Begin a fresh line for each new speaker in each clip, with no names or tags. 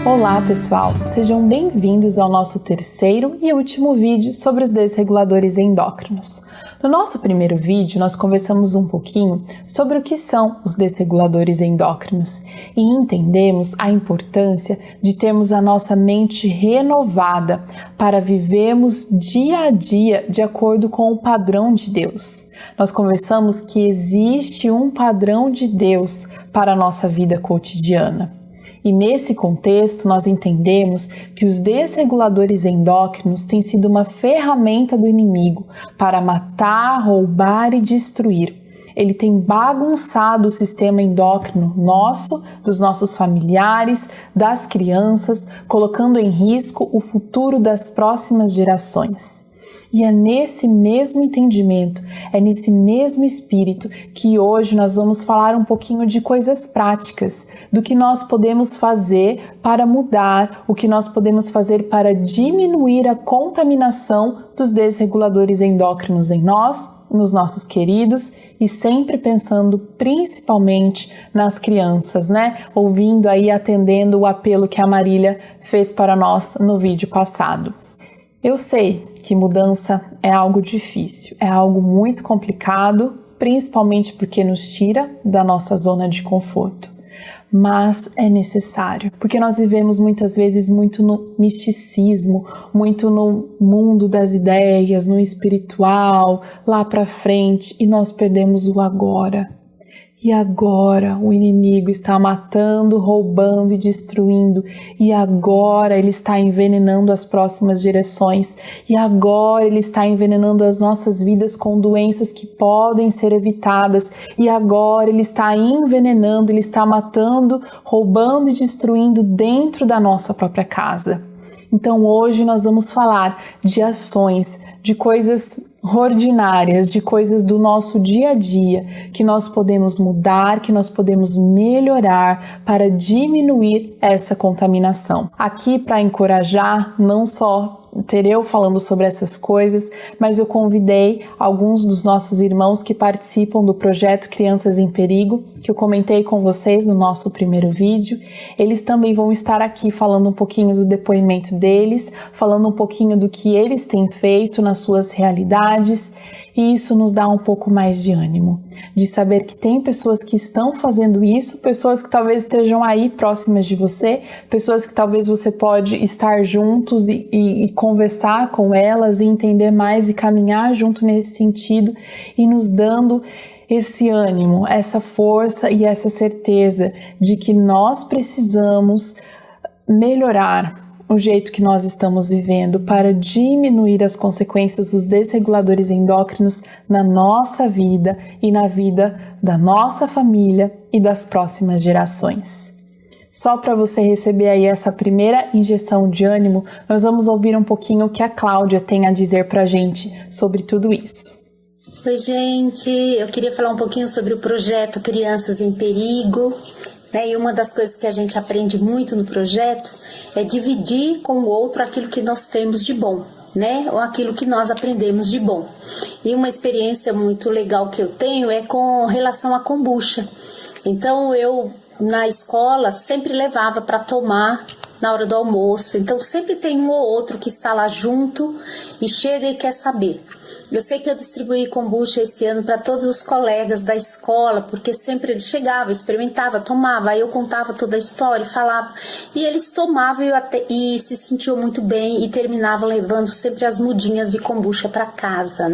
Olá pessoal, sejam bem-vindos ao nosso terceiro e último vídeo sobre os desreguladores endócrinos. No nosso primeiro vídeo, nós conversamos um pouquinho sobre o que são os desreguladores endócrinos e entendemos a importância de termos a nossa mente renovada para vivermos dia a dia de acordo com o padrão de Deus. Nós conversamos que existe um padrão de Deus para a nossa vida cotidiana. E nesse contexto, nós entendemos que os desreguladores endócrinos têm sido uma ferramenta do inimigo para matar, roubar e destruir. Ele tem bagunçado o sistema endócrino nosso, dos nossos familiares, das crianças, colocando em risco o futuro das próximas gerações. E é nesse mesmo entendimento, é nesse mesmo espírito que hoje nós vamos falar um pouquinho de coisas práticas, do que nós podemos fazer para mudar, o que nós podemos fazer para diminuir a contaminação dos desreguladores endócrinos em nós, nos nossos queridos e sempre pensando principalmente nas crianças, né? Ouvindo aí, atendendo o apelo que a Marília fez para nós no vídeo passado. Eu sei que mudança é algo difícil, é algo muito complicado, principalmente porque nos tira da nossa zona de conforto. Mas é necessário, porque nós vivemos muitas vezes muito no misticismo, muito no mundo das ideias, no espiritual, lá para frente, e nós perdemos o agora. E agora o inimigo está matando, roubando e destruindo. E agora ele está envenenando as próximas gerações. E agora ele está envenenando as nossas vidas com doenças que podem ser evitadas. E agora ele está envenenando, ele está matando, roubando e destruindo dentro da nossa própria casa. Então hoje nós vamos falar de ações, de coisas ordinárias, de coisas do nosso dia a dia que nós podemos mudar, que nós podemos melhorar para diminuir essa contaminação. Aqui para encorajar, não só ter eu falando sobre essas coisas, mas eu convidei alguns dos nossos irmãos que participam do projeto Crianças em Perigo, que eu comentei com vocês no nosso primeiro vídeo. Eles também vão estar aqui falando um pouquinho do depoimento deles, falando um pouquinho do que eles têm feito nas suas realidades, e isso nos dá um pouco mais de ânimo, de saber que tem pessoas que estão fazendo isso, pessoas que talvez estejam aí próximas de você, pessoas que talvez você pode estar juntos e conversar com elas e entender mais e caminhar junto nesse sentido e nos dando esse ânimo, essa força e essa certeza de que nós precisamos melhorar o jeito que nós estamos vivendo para diminuir as consequências dos desreguladores endócrinos na nossa vida e na vida da nossa família e das próximas gerações. Só para você receber aí essa primeira injeção de ânimo, nós vamos ouvir um pouquinho o que a Cláudia tem a dizer pra gente sobre tudo isso.
Oi gente, eu queria falar um pouquinho sobre o projeto Crianças em Perigo. E uma das coisas que a gente aprende muito no projeto é dividir com o outro aquilo que nós temos de bom, ou aquilo que nós aprendemos de bom. E uma experiência muito legal que eu tenho é com relação à kombucha. Então eu, na escola, sempre levava para tomar na hora do almoço. Então sempre tem um ou outro que está lá junto e chega e quer saber. Eu sei que eu distribuí kombucha esse ano para todos os colegas da escola, porque sempre ele chegava, experimentava, tomava, aí eu contava toda a história, falava, e eles tomavam e se sentiam muito bem e terminavam levando sempre as mudinhas de kombucha para casa,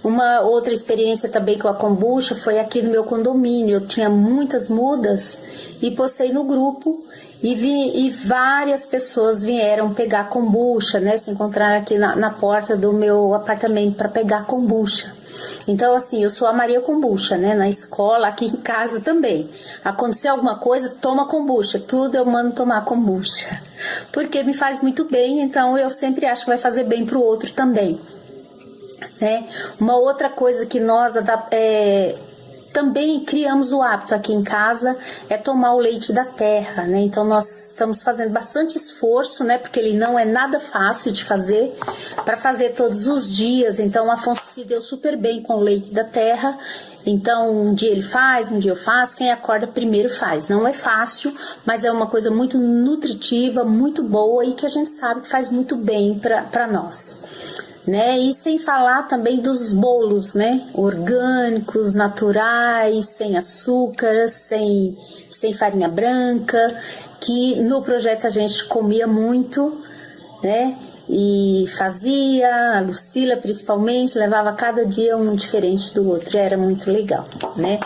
Uma outra experiência também com a kombucha foi aqui no meu condomínio. Eu tinha muitas mudas e postei no grupo e várias pessoas vieram pegar kombucha, se encontraram aqui na porta do meu apartamento para pegar kombucha. Então, assim, eu sou a Maria Kombucha, na escola, aqui em casa também. Aconteceu alguma coisa, toma kombucha, tudo eu mando tomar kombucha. Porque me faz muito bem, então eu sempre acho que vai fazer bem para o outro também. Uma outra coisa que nós também criamos o hábito aqui em casa, é tomar o leite da terra, né? Então nós estamos fazendo bastante esforço, né? Porque ele não é nada fácil de fazer, para fazer todos os dias. Então o Afonso se deu super bem com o leite da terra. Então um dia ele faz, um dia eu faço, quem acorda primeiro faz. Não é fácil, mas é uma coisa muito nutritiva, muito boa e que a gente sabe que faz muito bem para nós. Né? E sem falar também dos bolos, né? Orgânicos, naturais, sem açúcar, sem farinha branca, que no projeto a gente comia muito, né? E fazia, a Lucila principalmente, levava cada dia um diferente do outro, e era muito legal, né?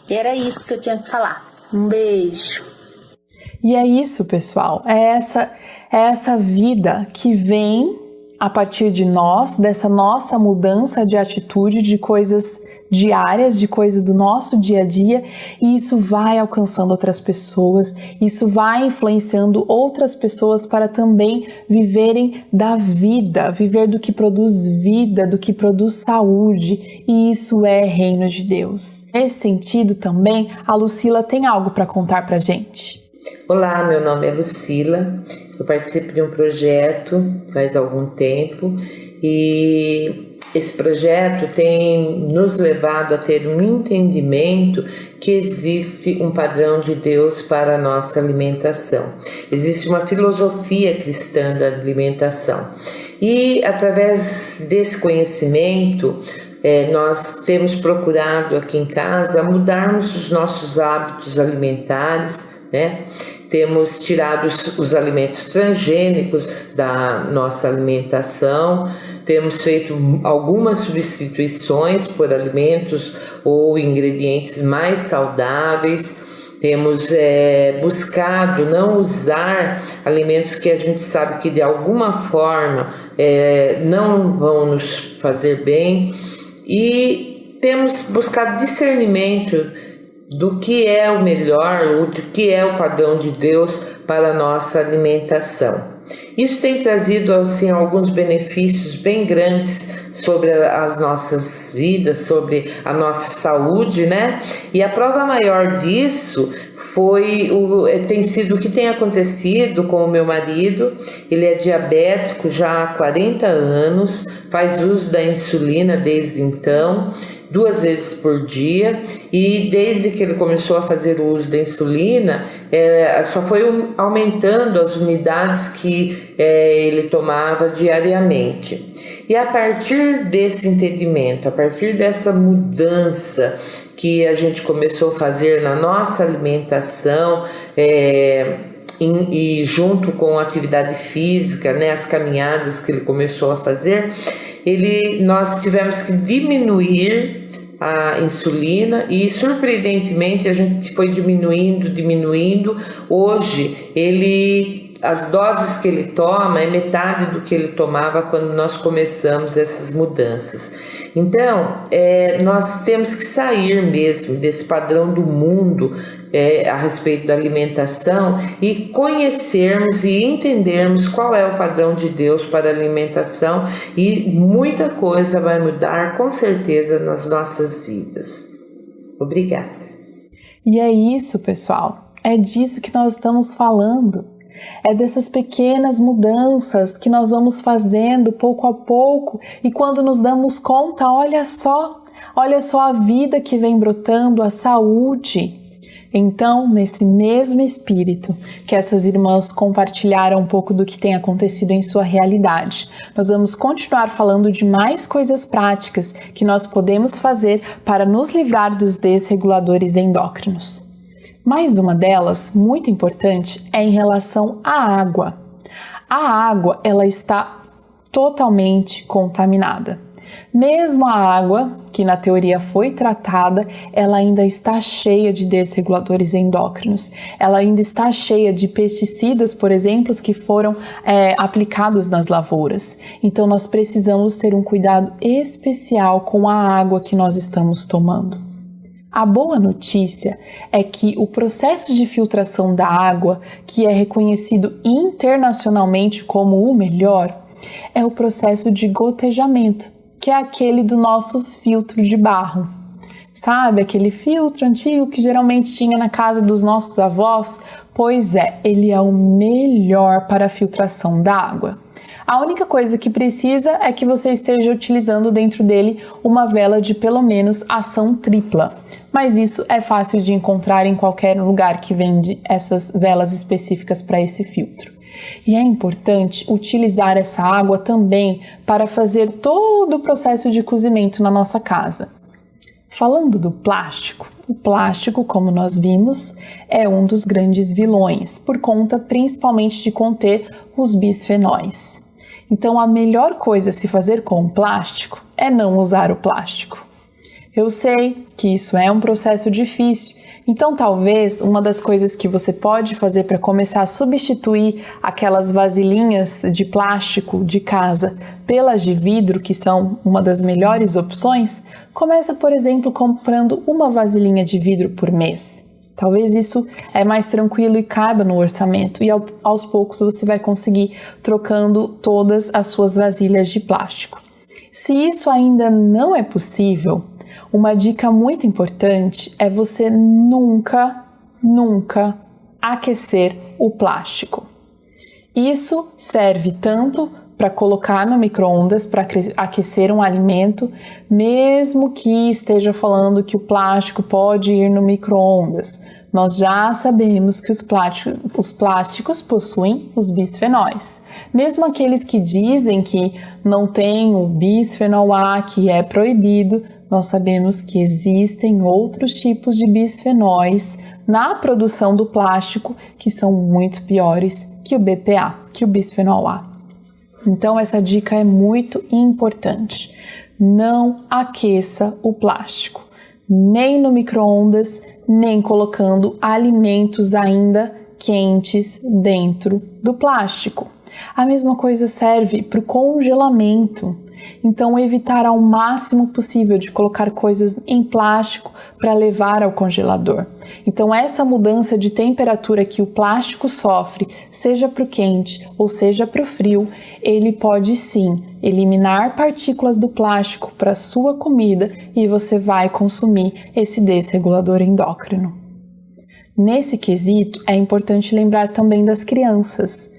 E era isso que eu tinha que falar. Um beijo.
E é isso, pessoal, é essa vida que vem a partir de nós, dessa nossa mudança de atitude, de coisas diárias, de coisas do nosso dia a dia, e isso vai alcançando outras pessoas, isso vai influenciando outras pessoas para também viverem da vida, viver do que produz vida, do que produz saúde, e isso é reino de Deus. Nesse sentido também, a Lucila tem algo para contar pra gente.
Olá, meu nome é Lucila. Eu participo de um projeto faz algum tempo e esse projeto tem nos levado a ter um entendimento que existe um padrão de Deus para a nossa alimentação. Existe uma filosofia cristã da alimentação e através desse conhecimento nós temos procurado aqui em casa mudarmos os nossos hábitos alimentares, né? Temos tirado os alimentos transgênicos da nossa alimentação, temos feito algumas substituições por alimentos ou ingredientes mais saudáveis, temos buscado não usar alimentos que a gente sabe que de alguma forma não vão nos fazer bem e temos buscado discernimento do que é o melhor, do que é o padrão de Deus para a nossa alimentação. Isso tem trazido assim, alguns benefícios bem grandes sobre as nossas vidas, sobre a nossa saúde, né? E a prova maior disso tem sido o que tem acontecido com o meu marido. Ele é diabético já há 40 anos, faz uso da insulina desde então, 2 vezes por dia, e desde que ele começou a fazer o uso da insulina, só foi aumentando as unidades que ele tomava diariamente. E a partir desse entendimento, a partir dessa mudança que a gente começou a fazer na nossa alimentação, e junto com a atividade física, né, as caminhadas que ele começou a fazer, nós tivemos que diminuir a insulina e surpreendentemente a gente foi diminuindo. Hoje as doses que ele toma é metade do que ele tomava quando nós começamos essas mudanças. Então, nós temos que sair mesmo desse padrão do mundo a respeito da alimentação e conhecermos e entendermos qual é o padrão de Deus para a alimentação, e muita coisa vai mudar com certeza nas nossas vidas. Obrigada.
E é isso, pessoal. É disso que nós estamos falando. É dessas pequenas mudanças que nós vamos fazendo pouco a pouco, e quando nos damos conta, olha só a vida que vem brotando, a saúde. Então, nesse mesmo espírito que essas irmãs compartilharam um pouco do que tem acontecido em sua realidade, nós vamos continuar falando de mais coisas práticas que nós podemos fazer para nos livrar dos desreguladores endócrinos. Mais uma delas, muito importante, é em relação à água. A água, ela está totalmente contaminada. Mesmo a água, que na teoria foi tratada, ela ainda está cheia de desreguladores endócrinos. Ela ainda está cheia de pesticidas, por exemplo, que foram aplicados nas lavouras. Então nós precisamos ter um cuidado especial com a água que nós estamos tomando. A boa notícia é que o processo de filtração da água, que é reconhecido internacionalmente como o melhor, é o processo de gotejamento, que é aquele do nosso filtro de barro. Sabe aquele filtro antigo que geralmente tinha na casa dos nossos avós? Pois é, ele é o melhor para a filtração da água. A única coisa que precisa é que você esteja utilizando dentro dele uma vela de pelo menos ação tripla. Mas isso é fácil de encontrar em qualquer lugar que vende essas velas específicas para esse filtro. E é importante utilizar essa água também para fazer todo o processo de cozimento na nossa casa. Falando do plástico, o plástico, como nós vimos, é um dos grandes vilões, por conta principalmente de conter os bisfenóis. Então, a melhor coisa a se fazer com o plástico é não usar o plástico. Eu sei que isso é um processo difícil, então talvez uma das coisas que você pode fazer para começar a substituir aquelas vasilhinhas de plástico de casa pelas de vidro, que são uma das melhores opções, começa, por exemplo, comprando uma vasilhinha de vidro por mês. Talvez isso é mais tranquilo e caiba no orçamento e aos poucos você vai conseguir trocando todas as suas vasilhas de plástico. Se isso ainda não é possível, uma dica muito importante é você nunca aquecer o plástico. Isso serve tanto para colocar no micro-ondas, para aquecer um alimento, mesmo que esteja falando que o plástico pode ir no micro-ondas. Nós já sabemos que os plásticos possuem os bisfenóis. Mesmo aqueles que dizem que não tem o bisfenol A, que é proibido, nós sabemos que existem outros tipos de bisfenóis na produção do plástico que são muito piores que o BPA, que o bisfenol A. Então essa dica é muito importante. Não aqueça o plástico, nem no micro-ondas, nem colocando alimentos ainda quentes dentro do plástico. A mesma coisa serve para o congelamento. Então, evitar ao máximo possível de colocar coisas em plástico para levar ao congelador. Então, essa mudança de temperatura que o plástico sofre, seja para o quente ou seja para o frio, ele pode sim eliminar partículas do plástico para a sua comida e você vai consumir esse desregulador endócrino. Nesse quesito, é importante lembrar também das crianças.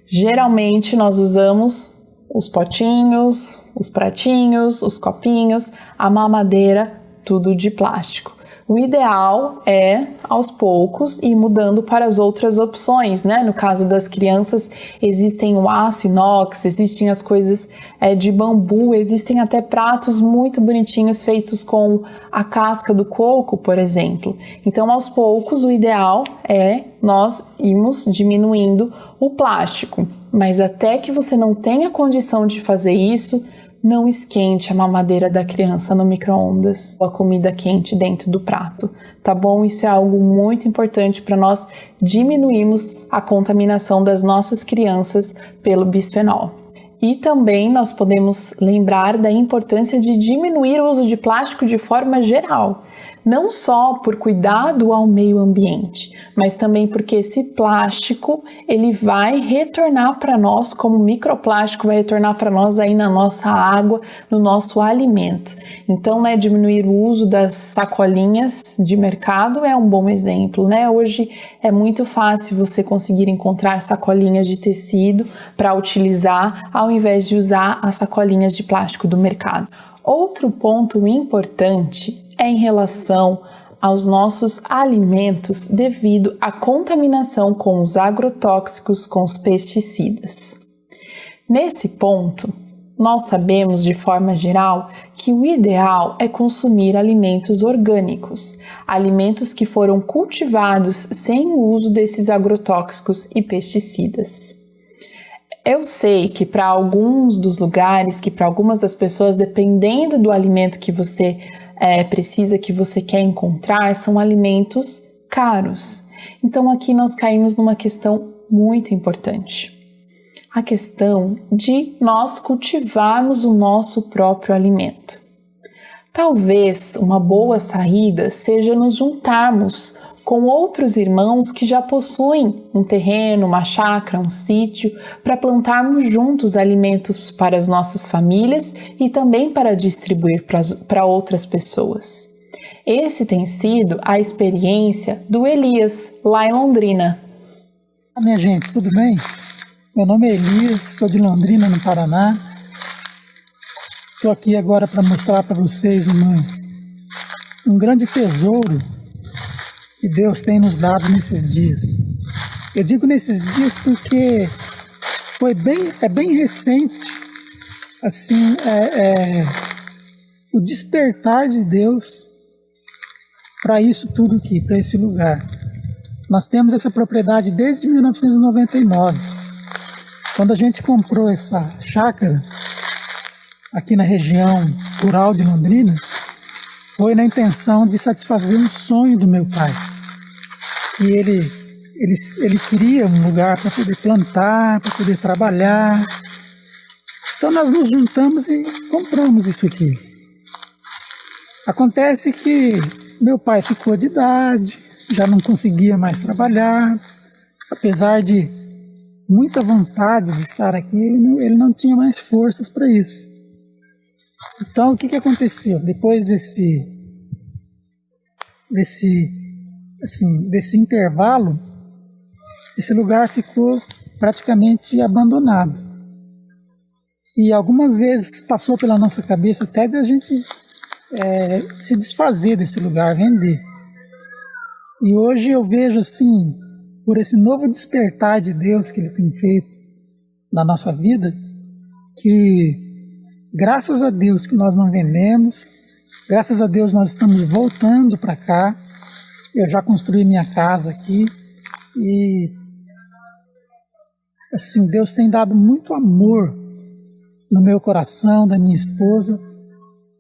Geralmente, nós usamos os potinhos, os pratinhos, os copinhos, a mamadeira, tudo de plástico. O ideal é, aos poucos, ir mudando para as outras opções, né? No caso das crianças, existem o aço inox, existem as coisas de bambu, existem até pratos muito bonitinhos feitos com a casca do coco, por exemplo. Então, aos poucos, o ideal é nós irmos diminuindo o plástico. Mas até que você não tenha condição de fazer isso, não esquente a mamadeira da criança no micro-ondas ou a comida quente dentro do prato, tá bom? Isso é algo muito importante para nós diminuirmos a contaminação das nossas crianças pelo bisfenol. E também nós podemos lembrar da importância de diminuir o uso de plástico de forma geral. Não só por cuidado ao meio ambiente, mas também porque esse plástico ele vai retornar para nós, como microplástico vai retornar para nós aí na nossa água, no nosso alimento. Então, diminuir o uso das sacolinhas de mercado é um bom exemplo, né? Hoje é muito fácil você conseguir encontrar sacolinhas de tecido para utilizar, ao invés de usar as sacolinhas de plástico do mercado. Outro ponto importante é em relação aos nossos alimentos devido à contaminação com os agrotóxicos, com os pesticidas. Nesse ponto, nós sabemos de forma geral que o ideal é consumir alimentos orgânicos, alimentos que foram cultivados sem o uso desses agrotóxicos e pesticidas. Eu sei que para alguns dos lugares, que para algumas das pessoas, dependendo do alimento que você precisa, que você quer encontrar, são alimentos caros. Então aqui nós caímos numa questão muito importante. A questão de nós cultivarmos o nosso próprio alimento. Talvez uma boa saída seja nos juntarmos com outros irmãos que já possuem um terreno, uma chácara, um sítio, para plantarmos juntos alimentos para as nossas famílias e também para distribuir para outras pessoas. Esse tem sido a experiência do Elias, lá em Londrina.
Minha gente, tudo bem? Meu nome é Elias, sou de Londrina, no Paraná. Estou aqui agora para mostrar para vocês um grande tesouro que Deus tem nos dado nesses dias. Eu digo nesses dias porque é bem recente, assim, o despertar de Deus para isso tudo aqui, para esse lugar. Nós temos essa propriedade desde 1999. Quando a gente comprou essa chácara aqui na região rural de Londrina, foi na intenção de satisfazer um sonho do meu pai. E ele queria um lugar para poder plantar, para poder trabalhar. Então nós nos juntamos e compramos isso aqui. Acontece que meu pai ficou de idade, já não conseguia mais trabalhar, apesar de muita vontade de estar aqui, ele não tinha mais forças para isso. Então, o que aconteceu? Depois desse intervalo, esse lugar ficou praticamente abandonado. E algumas vezes passou pela nossa cabeça até de a gente se desfazer desse lugar, vender. E hoje eu vejo assim, por esse novo despertar de Deus que Ele tem feito na nossa vida, que graças a Deus que nós não vendemos, graças a Deus nós estamos voltando para cá. Eu já construí minha casa aqui e assim, Deus tem dado muito amor no meu coração, da minha esposa,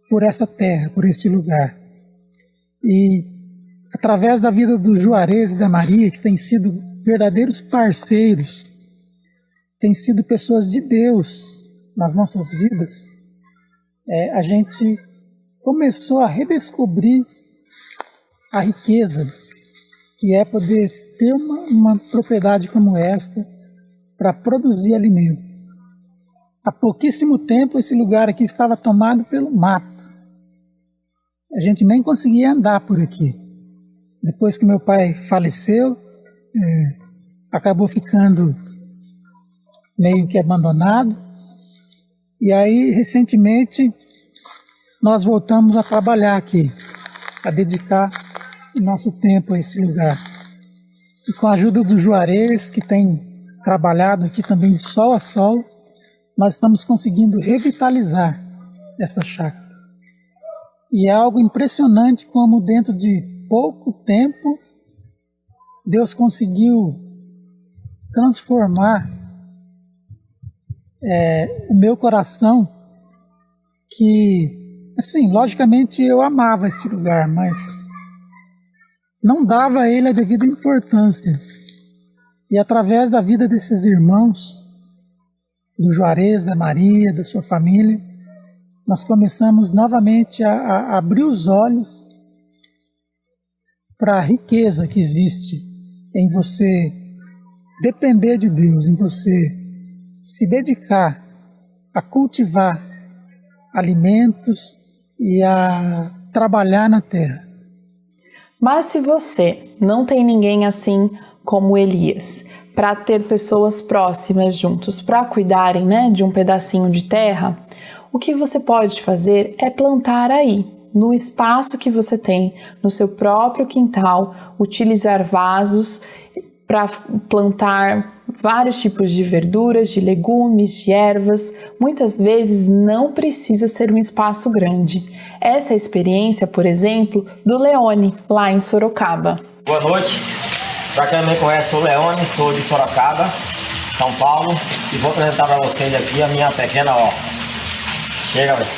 por essa terra, por este lugar. E através da vida do Juarez e da Maria, que têm sido verdadeiros parceiros, têm sido pessoas de Deus nas nossas vidas, a gente começou a redescobrir a riqueza que é poder ter uma propriedade como esta para produzir alimentos. Há pouquíssimo tempo esse lugar aqui estava tomado pelo mato. A gente nem conseguia andar por aqui. Depois que meu pai faleceu, acabou ficando meio que abandonado. E aí, recentemente, nós voltamos a trabalhar aqui, a dedicar o nosso tempo a esse lugar. E com a ajuda do Juarez, que tem trabalhado aqui também de sol a sol, nós estamos conseguindo revitalizar esta chácara. E é algo impressionante como dentro de pouco tempo Deus conseguiu transformar o meu coração, que, assim, logicamente eu amava este lugar, mas não dava a ele a devida importância. E através da vida desses irmãos, do Juarez, da Maria, da sua família, nós começamos novamente a abrir os olhos para a riqueza que existe em você depender de Deus, em você se dedicar a cultivar alimentos e a trabalhar na terra.
Mas se você não tem ninguém assim como Elias, para ter pessoas próximas juntos, para cuidarem, de um pedacinho de terra, o que você pode fazer é plantar aí, no espaço que você tem, no seu próprio quintal, utilizar vasos para plantar vários tipos de verduras, de legumes, de ervas. Muitas vezes não precisa ser um espaço grande. Essa é a experiência, por exemplo, do Leone, lá em Sorocaba.
Boa noite. Para quem não me conhece, sou o Leone, sou de Sorocaba, São Paulo, e vou apresentar para vocês aqui a minha pequena horta. Chega, velho.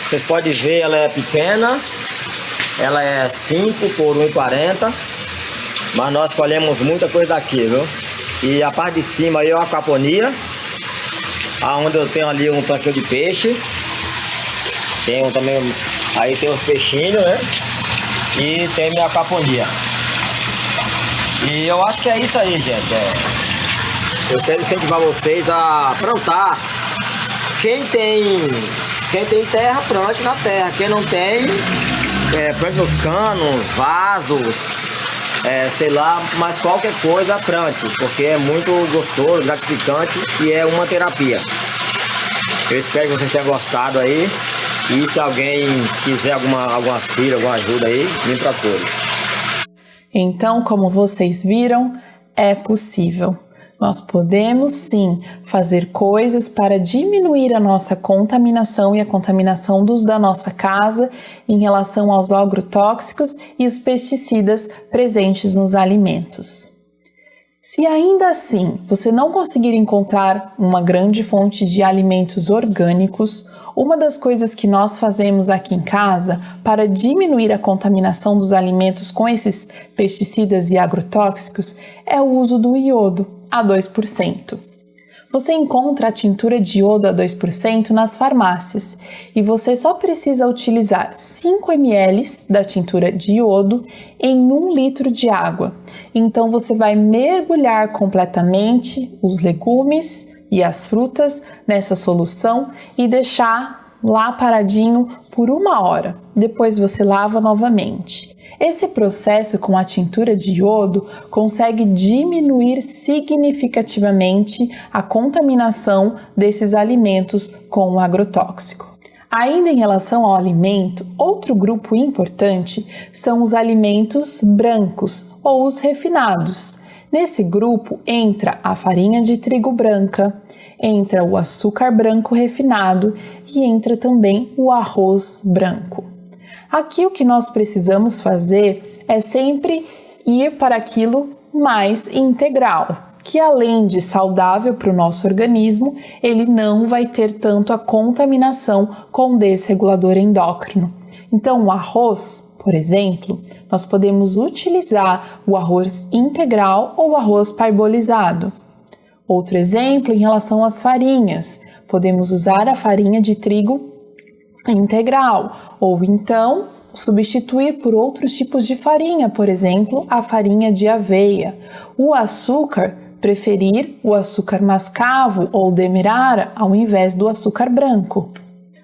Vocês podem ver, ela é pequena, ela é 5 por 1,40, mas nós colhemos muita coisa daqui, viu? E a parte de cima aí é uma aquaponia, onde eu tenho ali um tanquinho de peixe, tenho também, aí tem os peixinhos, né? E tem minha aquaponia. E eu acho que é isso aí, gente. Eu quero incentivar vocês a plantar, quem tem terra, plante na terra. Quem não tem, plante nos canos, vasos, sei lá, mas qualquer coisa plante, porque é muito gostoso, gratificante e é uma terapia. Eu espero que você tenha gostado aí. E se alguém quiser alguma auxílio, alguma ajuda aí, me procure.
Então, como vocês viram, é possível. Nós podemos sim fazer coisas para diminuir a nossa contaminação e a contaminação da nossa casa em relação aos agrotóxicos e os pesticidas presentes nos alimentos. Se ainda assim você não conseguir encontrar uma grande fonte de alimentos orgânicos, uma das coisas que nós fazemos aqui em casa para diminuir a contaminação dos alimentos com esses pesticidas e agrotóxicos é o uso do iodo a 2%. Você encontra a tintura de iodo a 2% nas farmácias e você só precisa utilizar 5 ml da tintura de iodo em 1 litro de água. Então você vai mergulhar completamente os legumes e as frutas nessa solução e deixar lá paradinho por 1 hora. Depois você lava novamente. Esse processo com a tintura de iodo consegue diminuir significativamente a contaminação desses alimentos com o agrotóxico. Ainda em relação ao alimento, outro grupo importante são os alimentos brancos ou os refinados. Nesse grupo entra a farinha de trigo branca, entra o açúcar branco refinado e entra também o arroz branco. Aqui o que nós precisamos fazer é sempre ir para aquilo mais integral, que além de saudável para o nosso organismo, ele não vai ter tanto a contaminação com desregulador endócrino. Então o arroz, por exemplo, nós podemos utilizar o arroz integral ou o arroz parbolizado. Outro exemplo em relação às farinhas, podemos usar a farinha de trigo integral ou então substituir por outros tipos de farinha, por exemplo, a farinha de aveia. O açúcar, preferir o açúcar mascavo ou demerara ao invés do açúcar branco.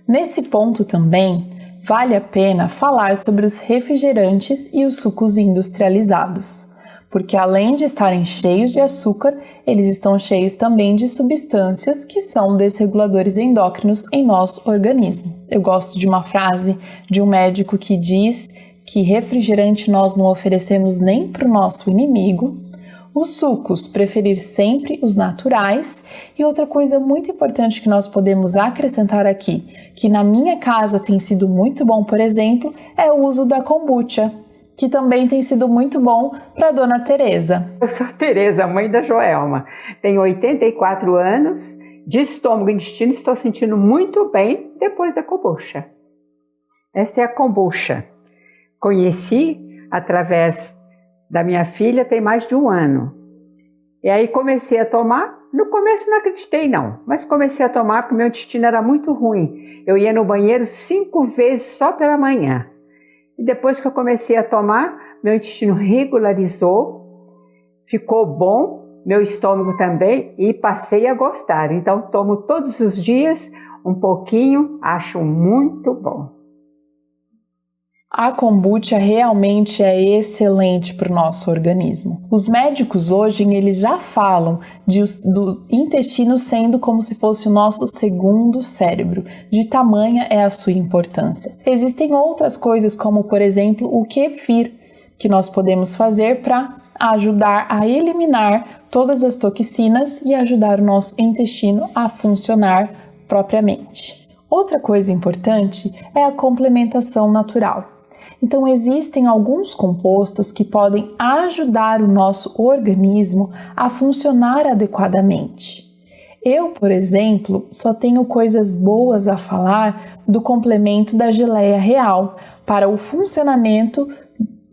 Nesse ponto também, vale a pena falar sobre os refrigerantes e os sucos industrializados, porque além de estarem cheios de açúcar, eles estão cheios também de substâncias que são desreguladores endócrinos em nosso organismo. Eu gosto de uma frase de um médico que diz que refrigerante nós não oferecemos nem para o nosso inimigo, os sucos, preferir sempre os naturais, e outra coisa muito importante que nós podemos acrescentar aqui, que na minha casa tem sido muito bom, por exemplo, é o uso da kombucha, que também tem sido muito bom para a dona Tereza.
Eu sou a Tereza, mãe da Joelma. Tenho 84 anos, de estômago e intestino estou sentindo muito bem depois da kombucha. Esta é a kombucha. Conheci através da minha filha tem mais de 1 ano. E aí comecei a tomar. No começo não acreditei não, mas comecei a tomar porque meu intestino era muito ruim. Eu ia no banheiro 5 vezes só pela manhã. E depois que eu comecei a tomar, meu intestino regularizou, ficou bom, meu estômago também, e passei a gostar. Então tomo todos os dias um pouquinho, acho muito bom.
A kombucha realmente é excelente para o nosso organismo. Os médicos hoje eles já falam do intestino sendo como se fosse o nosso segundo cérebro, de tamanha é a sua importância. Existem outras coisas como, por exemplo, o kefir, que nós podemos fazer para ajudar a eliminar todas as toxinas e ajudar o nosso intestino a funcionar propriamente. Outra coisa importante é a complementação natural. Então, existem alguns compostos que podem ajudar o nosso organismo a funcionar adequadamente. Eu, por exemplo, só tenho coisas boas a falar do complemento da geleia real para o funcionamento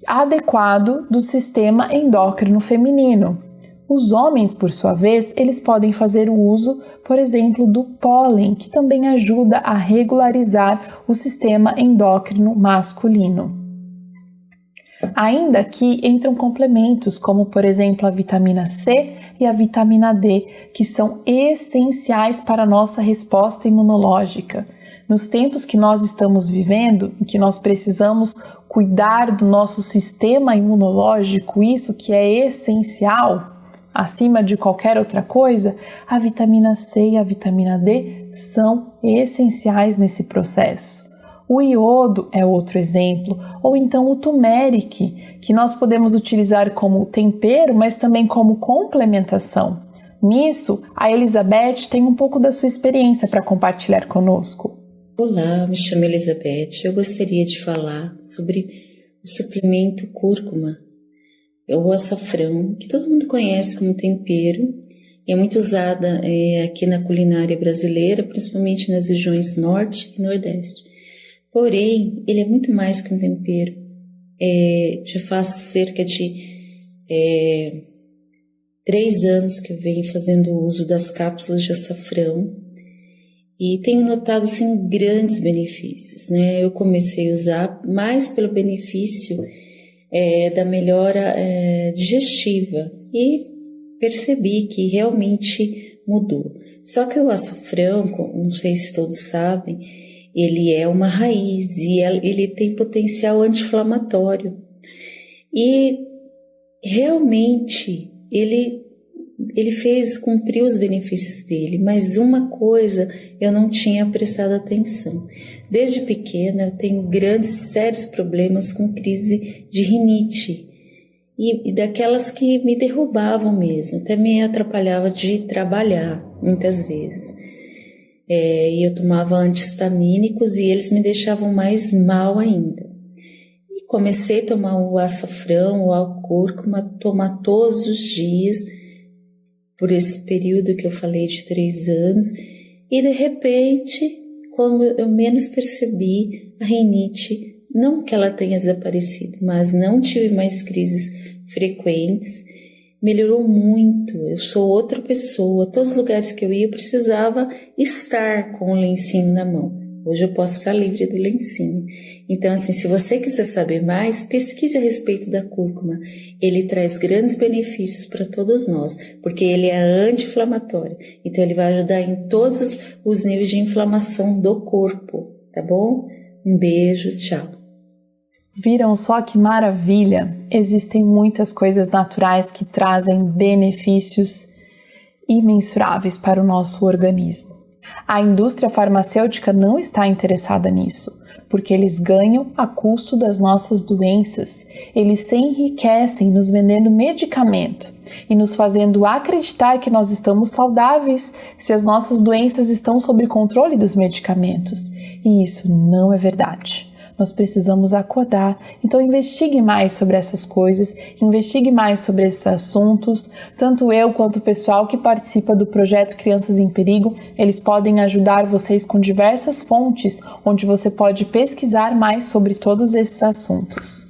adequado do sistema endócrino feminino. Os homens, por sua vez, eles podem fazer o uso, por exemplo, do pólen, que também ajuda a regularizar o sistema endócrino masculino. Ainda aqui entram complementos, como por exemplo a vitamina C, e a vitamina D, que são essenciais para a nossa resposta imunológica. Nos tempos que nós estamos vivendo, em que nós precisamos cuidar do nosso sistema imunológico, isso que é essencial, acima de qualquer outra coisa, a vitamina C e a vitamina D são essenciais nesse processo. O iodo é outro exemplo, ou então o turmeric, que nós podemos utilizar como tempero, mas também como complementação. Nisso, a Elizabeth tem um pouco da sua experiência para compartilhar conosco.
Olá, me chamo Elizabeth. Eu gostaria de falar sobre o suplemento cúrcuma, o açafrão, que todo mundo conhece como tempero, e é muito usada aqui na culinária brasileira, principalmente nas regiões norte e nordeste. Porém, ele é muito mais que um tempero. Já faz cerca de 3 anos que eu venho fazendo uso das cápsulas de açafrão e tenho notado assim, grandes benefícios, né? Eu comecei a usar mais pelo benefício da melhora digestiva e percebi que realmente mudou. Só que o açafrão, não sei se todos sabem, ele é uma raiz e ele tem potencial anti-inflamatório. E realmente ele cumpriu os benefícios dele, mas uma coisa eu não tinha prestado atenção. Desde pequena eu tenho sérios problemas com crise de rinite e daquelas que me derrubavam mesmo, até me atrapalhava de trabalhar muitas vezes. E eu tomava anti-histamínicos e eles me deixavam mais mal ainda. E comecei a tomar o açafrão, o cúrcuma, tomar todos os dias, por esse período que eu falei de 3 anos, e de repente, como eu menos percebi, a rinite, não que ela tenha desaparecido, mas não tive mais crises frequentes, melhorou muito, eu sou outra pessoa, todos os lugares que eu ia eu precisava estar com o lencinho na mão. Hoje eu posso estar livre do lencinho. Então, assim, se você quiser saber mais, pesquise a respeito da cúrcuma. Ele traz grandes benefícios para todos nós, porque ele é anti-inflamatório. Então, ele vai ajudar em todos os níveis de inflamação do corpo, tá bom? Um beijo, tchau.
Viram só que maravilha? Existem muitas coisas naturais que trazem benefícios imensuráveis para o nosso organismo. A indústria farmacêutica não está interessada nisso, porque eles ganham a custo das nossas doenças. Eles se enriquecem nos vendendo medicamento e nos fazendo acreditar que nós estamos saudáveis se as nossas doenças estão sob controle dos medicamentos. E isso não é verdade. Nós precisamos acordar. Então investigue mais sobre essas coisas, investigue mais sobre esses assuntos. Tanto eu quanto o pessoal que participa do projeto Crianças em Perigo, eles podem ajudar vocês com diversas fontes, onde você pode pesquisar mais sobre todos esses assuntos.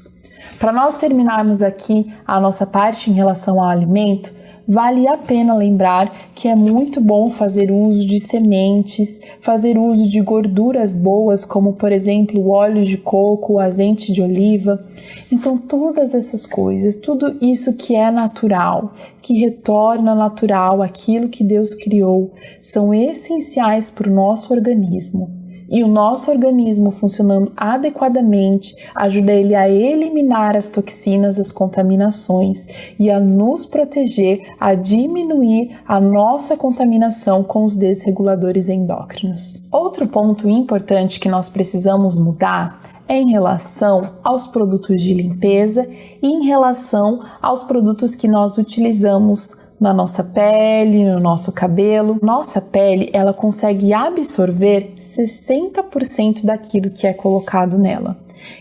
Para nós terminarmos aqui a nossa parte em relação ao alimento, vale a pena lembrar que é muito bom fazer uso de sementes, fazer uso de gorduras boas, como por exemplo o óleo de coco, o azeite de oliva. Então todas essas coisas, tudo isso que é natural, que retorna natural aquilo que Deus criou, são essenciais para o nosso organismo. E o nosso organismo funcionando adequadamente ajuda ele a eliminar as toxinas, as contaminações e a nos proteger, a diminuir a nossa contaminação com os desreguladores endócrinos. Outro ponto importante que nós precisamos mudar é em relação aos produtos de limpeza e em relação aos produtos que nós utilizamos na nossa pele, no nosso cabelo. Nossa pele, ela consegue absorver 60% daquilo que é colocado nela.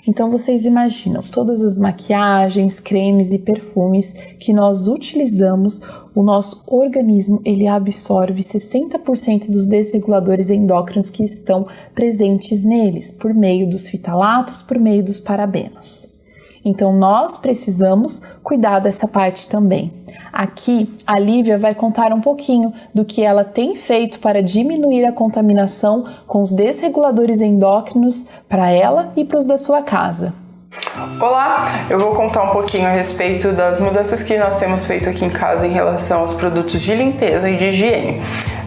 Então vocês imaginam, todas as maquiagens, cremes e perfumes que nós utilizamos, o nosso organismo ele absorve 60% dos desreguladores endócrinos que estão presentes neles, por meio dos fitalatos, por meio dos parabenos. Então nós precisamos cuidar dessa parte também. Aqui a Lívia vai contar um pouquinho do que ela tem feito para diminuir a contaminação com os desreguladores endócrinos para ela e para os da sua casa. Olá, eu vou contar um pouquinho a respeito das mudanças que nós temos feito aqui em casa em relação aos produtos de limpeza e de higiene.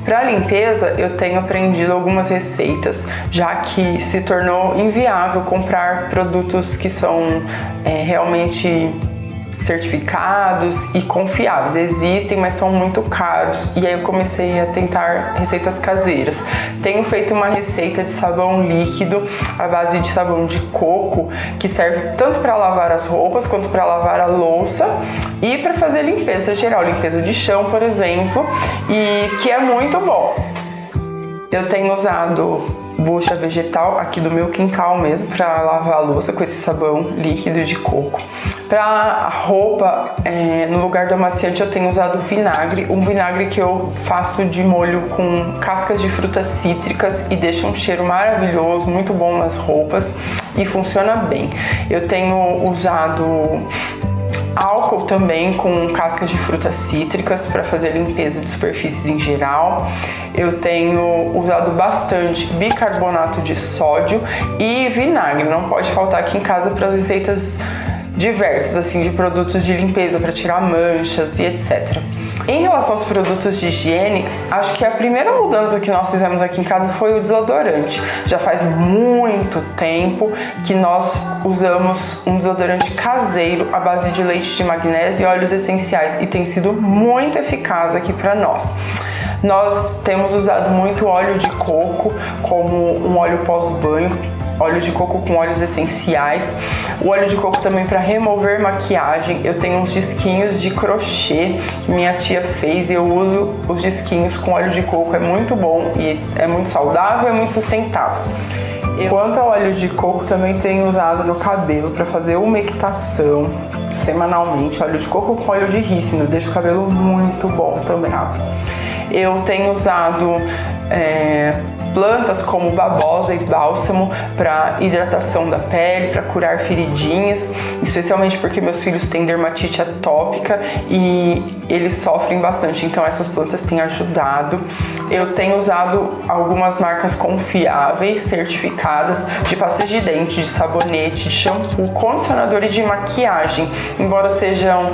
Para a limpeza, eu tenho aprendido algumas receitas, já que se tornou inviável comprar produtos que são realmente certificados e confiáveis. Existem, mas são muito caros, e aí eu comecei a tentar receitas caseiras. Tenho feito uma receita de sabão líquido à base de sabão de coco, que serve tanto para lavar as roupas quanto para lavar a louça e para fazer limpeza geral, limpeza de chão, por exemplo, e que é muito bom. Eu tenho usado bucha vegetal aqui do meu quintal mesmo para lavar a louça com esse sabão líquido de coco. Para a roupa, no lugar do amaciante eu tenho usado vinagre, um vinagre que eu faço de molho com cascas de frutas cítricas e deixa um cheiro maravilhoso, muito bom nas roupas e funciona bem. Eu tenho usado álcool também com cascas de frutas cítricas para fazer limpeza de superfícies em geral. Eu tenho usado bastante bicarbonato de sódio e vinagre. Não pode faltar aqui em casa para as receitas diversas, assim, de produtos de limpeza para tirar manchas e etc. Em relação aos produtos de higiene, acho que a primeira mudança que nós fizemos aqui em casa foi o desodorante. Já faz muito tempo que nós usamos um desodorante caseiro à base de leite de magnésio e óleos essenciais e tem sido muito eficaz aqui para nós. Nós temos usado muito óleo de coco como um óleo pós-banho, óleo de coco com óleos essenciais, o óleo de coco também para remover maquiagem. Eu tenho uns disquinhos de crochê que minha tia fez e eu uso os disquinhos com óleo de coco, é muito bom e é muito saudável, é muito sustentável. Quanto ao óleo de coco, também tenho usado no cabelo para fazer umectação semanalmente, óleo de coco com óleo de rícino, deixa o cabelo muito bom também. Eu tenho usado plantas como babosa e bálsamo para hidratação da pele, para curar feridinhas, especialmente porque meus filhos têm dermatite atópica e eles sofrem bastante, então essas plantas têm ajudado. Eu tenho usado algumas marcas confiáveis, certificadas, de pasta de dente, de sabonete, de shampoo, condicionador e de maquiagem. Embora sejam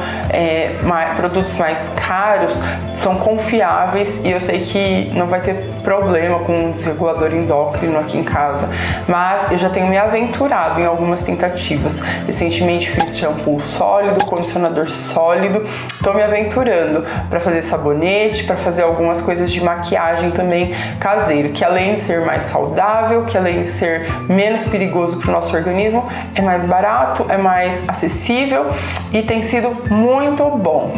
produtos mais caros, são confiáveis e eu sei que não vai ter problema com um desregulador endócrino aqui em casa, mas eu já tenho me aventurado em algumas tentativas. Recentemente fiz shampoo sólido, condicionador sólido, estou me aventurando para fazer sabonete, para fazer algumas coisas de maquiagem também caseiro, que além de ser mais saudável, que além de ser menos perigoso para o nosso organismo, é mais barato, é mais acessível e tem sido muito bom.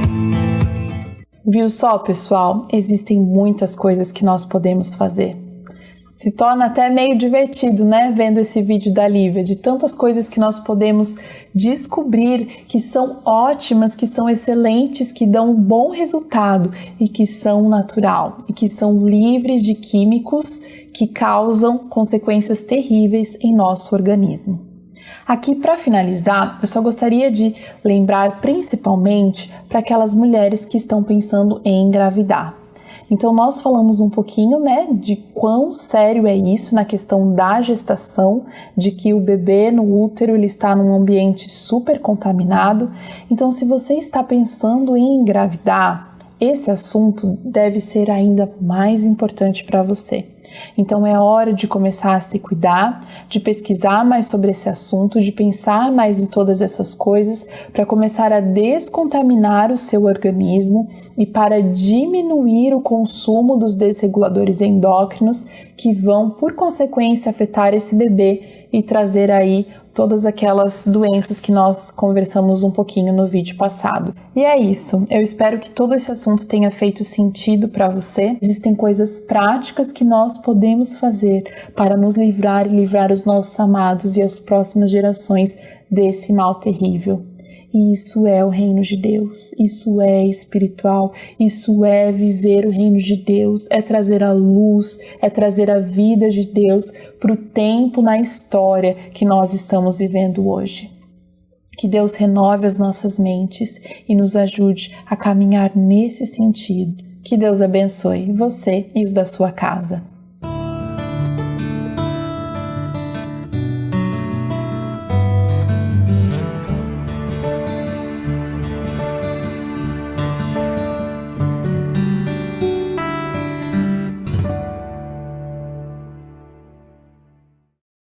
Viu só, pessoal? Existem muitas coisas que nós podemos fazer. Se torna até meio divertido, né? Vendo esse vídeo da Lívia, de tantas coisas que nós podemos descobrir que são ótimas, que são excelentes, que dão um bom resultado e que são natural e que são livres de químicos que causam consequências terríveis em nosso organismo. Aqui, para finalizar, eu só gostaria de lembrar principalmente para aquelas mulheres que estão pensando em engravidar. Então, nós falamos um pouquinho, né, de quão sério é isso na questão da gestação, de que o bebê no útero ele está num ambiente super contaminado. Então, se você está pensando em engravidar, esse assunto deve ser ainda mais importante para você. Então é hora de começar a se cuidar, de pesquisar mais sobre esse assunto, de pensar mais em todas essas coisas para começar a descontaminar o seu organismo e para diminuir o consumo dos desreguladores endócrinos que vão, por consequência, afetar esse bebê e trazer aí todas aquelas doenças que nós conversamos um pouquinho no vídeo passado. E é isso, eu espero que todo esse assunto tenha feito sentido para você. Existem coisas práticas que nós podemos fazer para nos livrar e livrar os nossos amados e as próximas gerações desse mal terrível. E isso é o reino de Deus, isso é espiritual, isso é viver o reino de Deus, é trazer a luz, é trazer a vida de Deus para o tempo na história que nós estamos vivendo hoje. Que Deus renove as nossas mentes e nos ajude a caminhar nesse sentido. Que Deus abençoe você e os da sua casa.